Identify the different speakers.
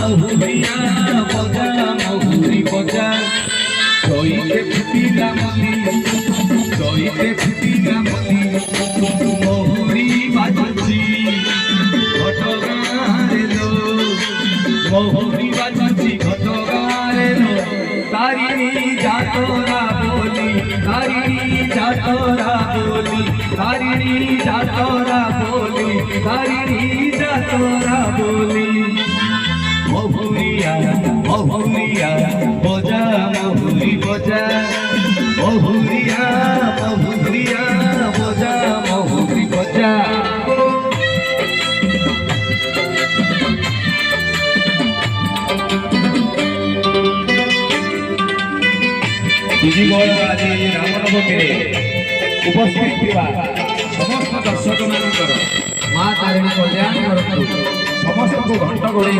Speaker 1: মহুরিয়া বজা মহুরি বজা জয়তে ফুটিলা মলি জয়তে ফুটিলা মলি মহুরি বাজুছি ঘটগাঁরে লো মহুরি বাজুছি ঘটগাঁরে লো তারিণী যাতরা বলি তারিণী যাতরা বলি তারিণী যাতরা বলি তারিণী যাতরা বলি মহুরিয়া মহুরিয়া বজা মহুরি বজা মহুরিয়া মহুরিয়া বজা মহুরি বজা ଆଜି ରାମନବମୀରେ ଉପସ୍ଥିତ ଥିବା ସମସ୍ତ ଦର୍ଶକ ମାନଙ୍କର ମା ତାରିଣୀ କଲ୍ୟାଣ କରନ୍ତୁ ସମସ୍ତଙ୍କୁ ଘଣ୍ଟ ଘୋଡ଼େଇ